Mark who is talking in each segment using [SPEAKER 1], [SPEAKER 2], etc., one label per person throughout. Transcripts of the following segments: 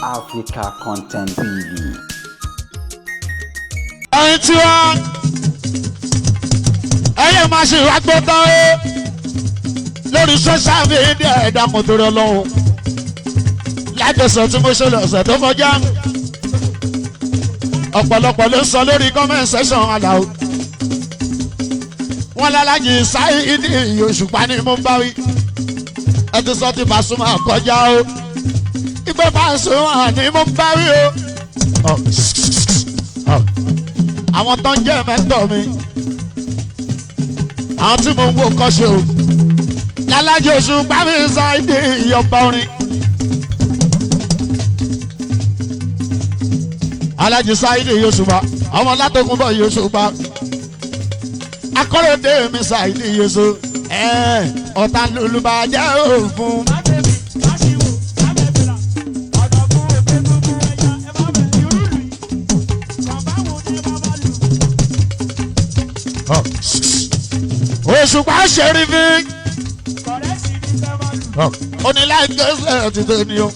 [SPEAKER 1] Africa Content TV.
[SPEAKER 2] ẹ̀yin tí wọ́n ẹ̀yẹ́ máa ṣe ìwà gbọ́dọ̀ lórí social media ẹ̀dá kan tó rọ lọ́hùn lájọsọ tí mo ṣe lọ́sẹ̀ tó kọjá ọ̀pọ̀lọpọ̀ ló ń sọ lórí comment section aláwọ̀ wọn lálájì Saheed Òṣùpá ni mo ń bá wí ẹ ti sọ ti Pasuma kọjá o ìgbẹ́ Pasuma ni mo ń bá wí o. Àwọn tó ń jẹ́ mẹ́tọ̀ mi àwọn tí mo ń wò kọ́ṣe o lálájì Òṣùpá mi Saheed ìyọ̀bá orin. Alájì Saheed Òṣùpá ọmọ látọkùn bọ̀ Òṣùpá akọ́rọ̀dé mi Saheed Òṣùpá ọ̀tá lùlùbàjẹ́ òfun. Òṣùpá ṣerífì oníláìkẹsẹ̀ ti tẹ̀ ní o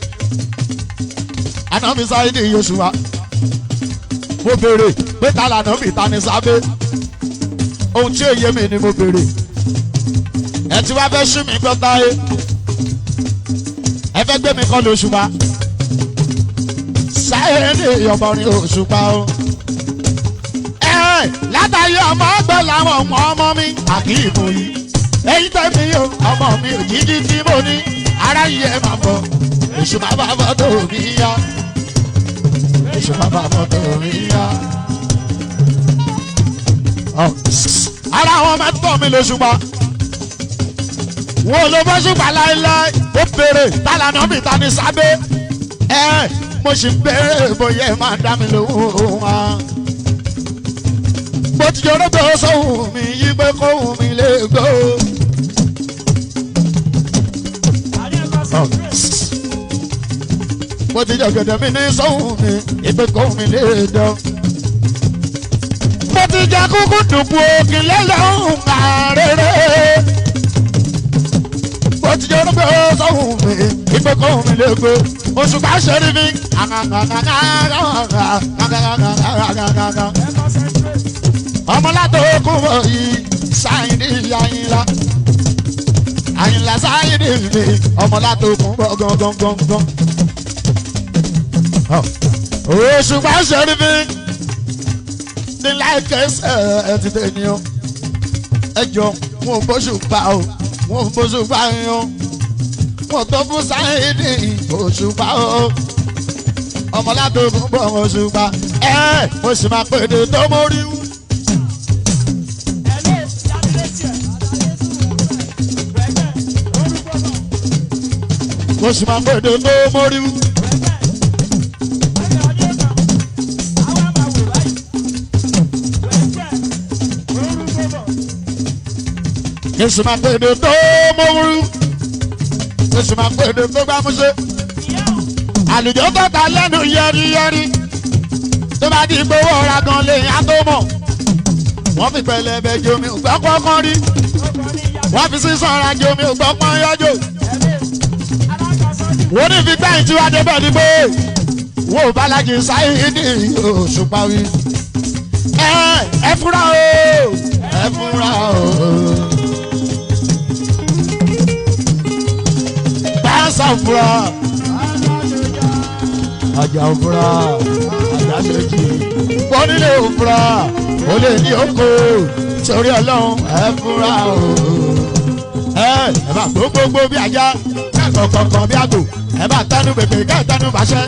[SPEAKER 2] ànábì Saheed Òṣùpá mo béèrè pé ta lànà bí ta ni sábẹ́ ohun tí èyí mi ni mo béèrè ẹ ti wá fẹ́ ṣí mi gbọ́ táyé ẹ fẹ́ gbé mi kọ́ l'Òṣùpá Saheed ìyọ̀bọ̀ ni Òṣùpá o látàyè ọmọ ọgbẹ́ làwọn ọmọ mi àkíyèmọ yìí èyí tẹ̀mí o ọmọ mi ò jíjí tí mo ní ara yìí ẹ máa bọ̀ Òṣùpá bá fọ́tò mi yá Òṣùpá bá fọ́tò mi yá. ara àwọn mẹ́tọ́ mi l'Òṣùpá wọn ò lọ bọ́ Òṣùpá láéláé ó béèrè tálànà mi ta ni sábẹ́ mo sì ń béèrè bóyá ẹ máa dá mi lóhùn wá. Bó ti jọrọ bẹ́ẹ̀ sọ́hùn mi yí pé kóhùn mi lè gbọ́. Bó ti jọ gẹ̀dẹ̀ mi ní sọ́hùn mi yí pé kóhùn mi lè dán. Bó ti jẹ kúkú dùnkù òkè lẹ́lẹ́hùn àrẹ́rẹ́. Bó ti jọrọ bẹ́ẹ̀ sọ́hùn mi yí pé kóhùn mi lè gbọ́. Òṣùpá ṣẹ́rí mi. Ọmọ látò kún bọ̀ yìí Saheed Àyìnlá Àyìnlá Saheed mi ọmọ látò kún bọ̀ gangan. Òṣùpá ṣẹ́rífì ní láìkẹ́sẹ̀ ẹ ti tẹ̀ ní o ẹjọ́ wọn ò bóṣùpá o wọn ò bóṣùpá yín o wọn tó fún Saheed Òṣùpá o ọmọ látò kún bọ̀ Òṣùpá mo sì máa pèdè tó mórí wú. Mo sì máa pèdè tó mórí wú. Mo sì máa pèdè tó mórí wú. Mo sì máa pèdè tó gbámúṣé. Àlùjọ tọ́ta lẹ́nu yẹ́rìyẹ́rì. Tó bá di gbowó ọ̀rá gan lèyìn á tó mọ̀. Wọ́n fi pẹlẹbẹ jomi ògbọ́ kọ́kọ́ rí. Wọ́n fi sísan ara jomi ògbọ́ pọ́n yọ́jò. Wọ́n ní fi gbáyìn tí wàá débẹ̀ ní pé wọ́n ò Bálájì Saheed Òṣùpá wí. Ẹ fúnra o ẹ fúnra o. Báńsà fúnra ajá fúnra ajá méjì bọ́nílé òfúra ó lè ní oko torí Ọlọ́run ẹ fúnra o. Ẹ bá gbogbogbò bí ajá kọ̀kọ̀kọ̀ bí àgbò ẹ bá tẹnu bèbè ká tẹnu bàṣẹ.